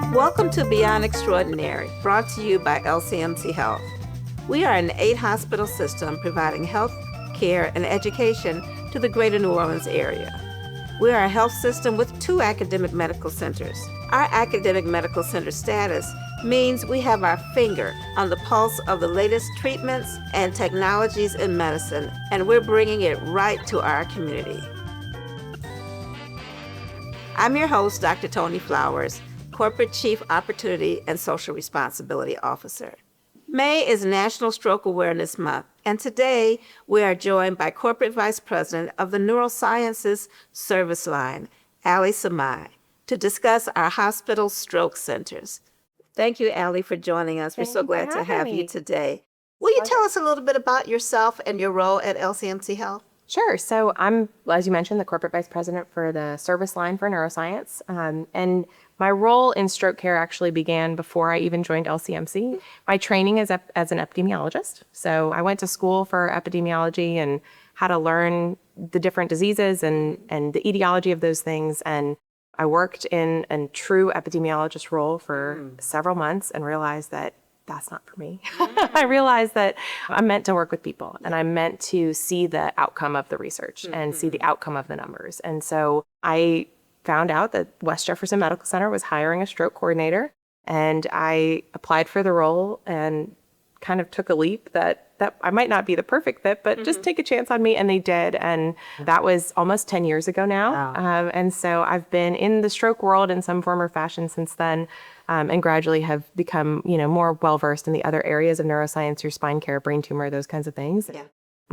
Welcome to Beyond Extraordinary, brought to you by LCMC Health. We are an 8-hospital system providing health care and education to the greater New Orleans area. We are a health system with 2 academic medical centers. Our academic medical center status means we have our finger on the pulse of the latest treatments and technologies in medicine, and we're bringing it right to our community. I'm your host, Dr. Tony Flowers, Corporate Chief Opportunity and Social Responsibility Officer. May is National Stroke Awareness Month, and today we are joined by Corporate Vice President of the Neurosciences Service Line, Alyana Samai, to discuss our hospital stroke centers. Thank you, Allie, for joining us. We're so glad to have you today. Will you tell us a little bit about yourself and your role at LCMC Health? Sure. So I'm, as you mentioned, the Corporate Vice President for the Service Line for Neuroscience. And my role in stroke care actually began before I even joined LCMC. My training is as an epidemiologist. So I went to school for epidemiology and how to learn the different diseases and the etiology of those things. And I worked in a true epidemiologist role for several months and realized that that's not for me. I realized that I'm meant to work with people and I'm meant to see the outcome of the research and see the outcome of the numbers. And so I found out that West Jefferson Medical Center was hiring a stroke coordinator, and I applied for the role and kind of took a leap that I might not be the perfect fit, but just take a chance on me, and they did. And that was almost 10 years ago now. Wow. And so I've been in the stroke world in some form or fashion since then, and gradually have become, more well-versed in the other areas of neuroscience, your spine care, brain tumor, those kinds of things. Yeah.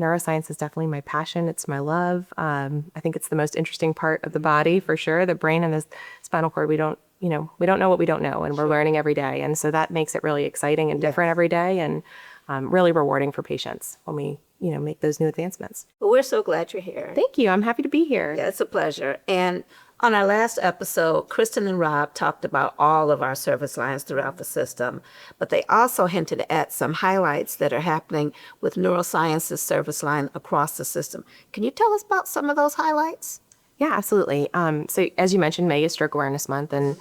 Neuroscience is definitely my passion. It's my love. I think it's the most interesting part of the body for sure. The brain and the spinal cord, we don't know what we don't know, and we're learning every day. And so that makes it really exciting and different every day, and really rewarding for patients when we, make those new advancements. Well, we're so glad you're here. Thank you. I'm happy to be here. Yeah, it's a pleasure. And on our last episode, Kristen and Rob talked about all of our service lines throughout the system, but they also hinted at some highlights that are happening with Neurosciences service line across the system. Can you tell us about some of those highlights? Yeah, absolutely. So as you mentioned, May is Stroke Awareness Month, and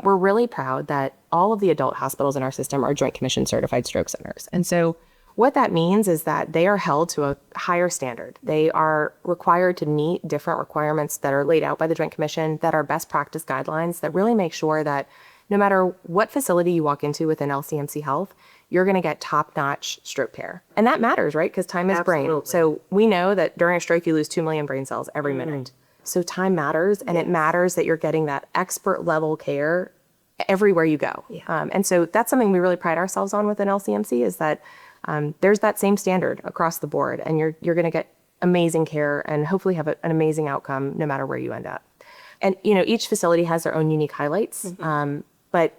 we're really proud that all of the adult hospitals in our system are Joint Commission certified stroke centers. And so what that means is that they are held to a higher standard. They are required to meet different requirements that are laid out by the Joint Commission, that are best practice guidelines that really make sure that no matter what facility you walk into within LCMC Health, you're going to get top-notch stroke care. And that matters, right? Because time is brain. So we know that during a stroke, you lose 2 million brain cells every minute. So time matters, and it matters that you're getting that expert level care everywhere you go. Yeah. And so that's something we really pride ourselves on within LCMC, is that there's that same standard across the board, and you're going to get amazing care and hopefully have an amazing outcome no matter where you end up. And, each facility has their own unique highlights, but,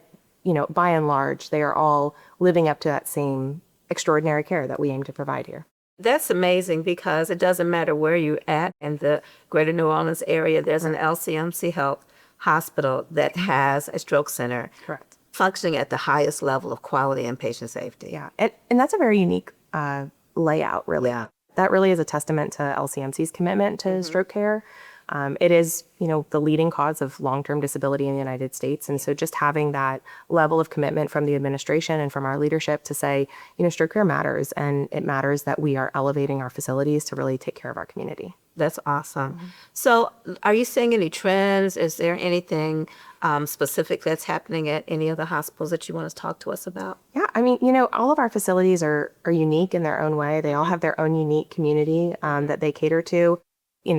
by and large, they are all living up to that same extraordinary care that we aim to provide here. That's amazing, because it doesn't matter where you're at in the greater New Orleans area. There's an LCMC Health hospital that has a stroke center. Correct. Functioning at the highest level of quality and patient safety. Yeah, and that's a very unique layout, really. Yeah. That really is a testament to LCMC's commitment to stroke care. It is, the leading cause of long-term disability in the United States. And so just having that level of commitment from the administration and from our leadership to say, stroke care matters, and it matters that we are elevating our facilities to really take care of our community. That's awesome. So are you seeing any trends? Is there anything specific that's happening at any of the hospitals that you want to talk to us about? Yeah, all of our facilities are unique in their own way. They all have their own unique community that they cater to.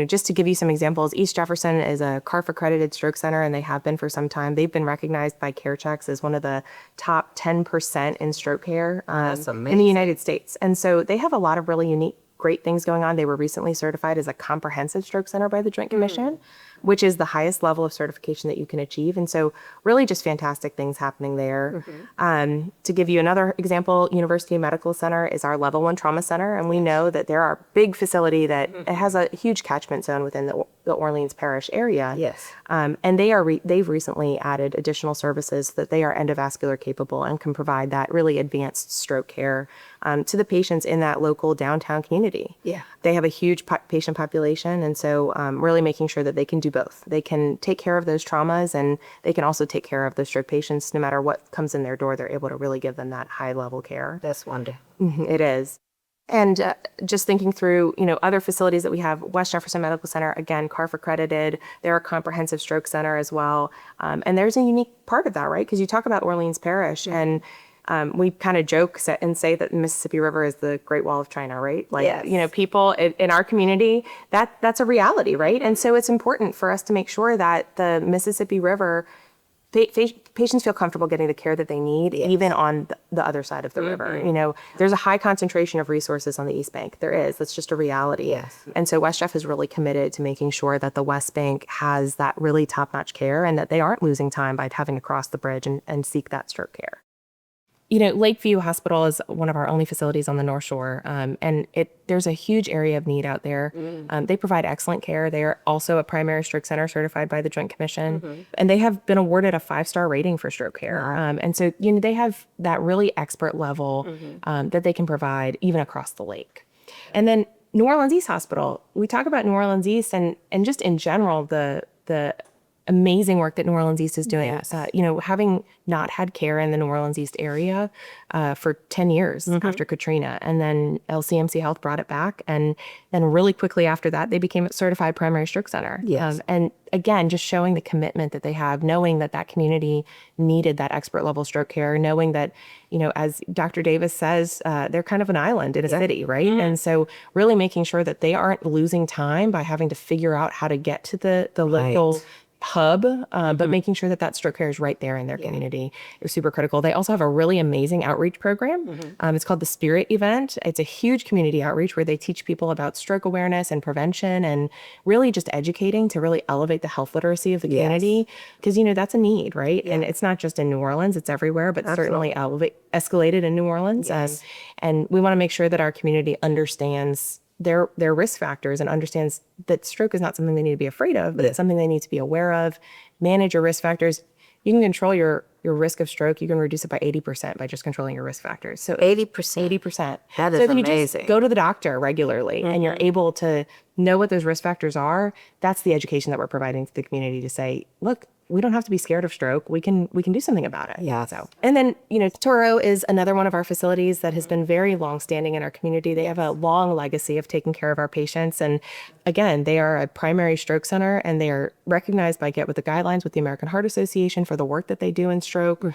Just to give you some examples, East Jefferson is a CARF accredited stroke center, and they have been for some time. They've been recognized by CareChecks as one of the top 10% in stroke care in the United States. And so they have a lot of really unique, great things going on. They were recently certified as a comprehensive stroke center by the Joint Commission, which is the highest level of certification that you can achieve. And so really just fantastic things happening there. To give you another example, University Medical Center is our level 1 trauma center. And we know that they're our big facility that it has a huge catchment zone within the Orleans Parish area. Yes. And they've recently added additional services that they are endovascular capable and can provide that really advanced stroke care to the patients in that local downtown community. Yeah. They have a huge patient population. And so really making sure that they can do do both. They can take care of those traumas, and they can also take care of those stroke patients. No matter what comes in their door, they're able to really give them that high level care. That's wonderful. It is. And just thinking through, other facilities that we have, West Jefferson Medical Center, again, CARF accredited. They're a comprehensive stroke center as well. And there's a unique part of that, right? Because you talk about Orleans Parish, and we kind of joke and say that the Mississippi River is the Great Wall of China, right? Like, Yes. People in our community, that's a reality, right? And so it's important for us to make sure that the Mississippi River, patients feel comfortable getting the care that they need, even on the other side of the river. There's a high concentration of resources on the East Bank. There is. That's just a reality. Yes. And so West Jeff is really committed to making sure that the West Bank has that really top-notch care, and that they aren't losing time by having to cross the bridge and seek that stroke care. Lakeview Hospital is one of our only facilities on the North Shore, and there's a huge area of need out there. They provide excellent care. They are also a primary stroke center certified by the Joint Commission, and they have been awarded a 5-star rating for stroke care. Wow. And so, they have that really expert level that they can provide even across the lake. And then New Orleans East Hospital, we talk about New Orleans East and just in general, the amazing work that New Orleans East is doing. Yes. Having not had care in the New Orleans East area for 10 years after Katrina, and then LCMC Health brought it back, and then really quickly after that, they became a certified primary stroke center. Yes. And again, just showing the commitment that they have, knowing that community needed that expert level stroke care, knowing that, as Dr. Davis says, they're kind of an island in a city, right? And so really making sure that they aren't losing time by having to figure out how to get to the local hub, but making sure that stroke care is right there in their community is super critical. They also have a really amazing outreach program. It's called the Spirit Event. It's a huge community outreach where they teach people about stroke awareness and prevention, and really just educating to really elevate the health literacy of the community. Because, that's a need, right? And it's not just in New Orleans, it's everywhere, but certainly escalated in New Orleans. Yes. And we want to make sure that our community understands their risk factors and understands that stroke is not something they need to be afraid of, but it's something they need to be aware of. Manage your risk factors. You can control your risk of stroke. You can reduce it by 80% by just controlling your risk factors. So 80%. 80%. That is so then amazing. You just go to the doctor regularly, and you're able to know what those risk factors are. That's the education that we're providing to the community to say, look, we don't have to be scared of stroke. We can do something about it. Yeah. So, and then, Toro is another one of our facilities that has been very long-standing in our community. They have a long legacy of taking care of our patients. And again, they are a primary stroke center, and they are recognized by Get With The Guidelines with the American Heart Association for the work that they do in stroke.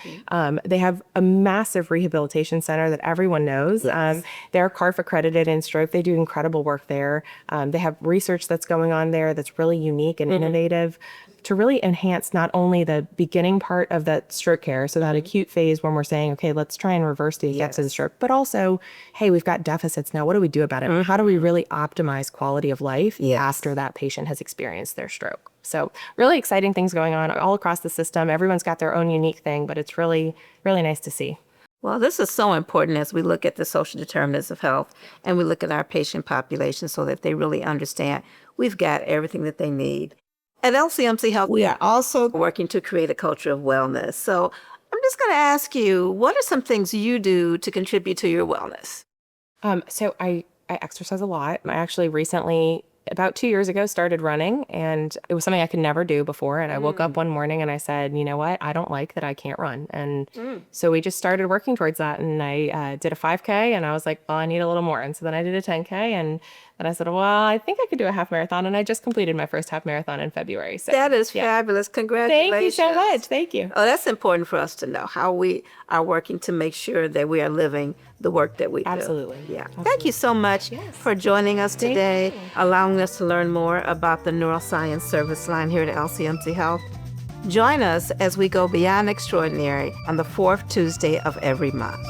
They have a massive rehabilitation center that everyone knows. Yes. They're CARF accredited in stroke. They do incredible work there. They have research that's going on there that's really unique and innovative to really enhance not only the beginning part of that stroke care, so that acute phase when we're saying, okay, let's try and reverse the effects of the stroke, but also, hey, we've got deficits now. What do we do about it? How do we really optimize quality of life after that patient has experienced their stroke? So really exciting things going on all across the system. Everyone's got their own unique thing, but it's really, really nice to see. Well, this is so important as we look at the social determinants of health and we look at our patient population so that they really understand we've got everything that they need. At LCMC Health, we are also working to create a culture of wellness. So I'm just going to ask you, what are some things you do to contribute to your wellness? So I exercise a lot. I actually recently, about 2 years ago, started running, and it was something I could never do before. And I woke up one morning and I said, you know what? I don't like that I can't run. And so we just started working towards that. And I did a 5K, and I was like, well, I need a little more. And so then I did a 10K, and then I said, well, I think I could do a half marathon. And I just completed my first half marathon in February. So That is fabulous. Congratulations. Thank you so much. Thank you. Oh, that's important for us to know how we are working to make sure that we are living the work that we do. Absolutely. Yeah. Absolutely. Thank you so much for joining us today, allowing us to learn more about the Neuroscience service line here at LCMC Health. Join us as we go beyond extraordinary on the fourth Tuesday of every month.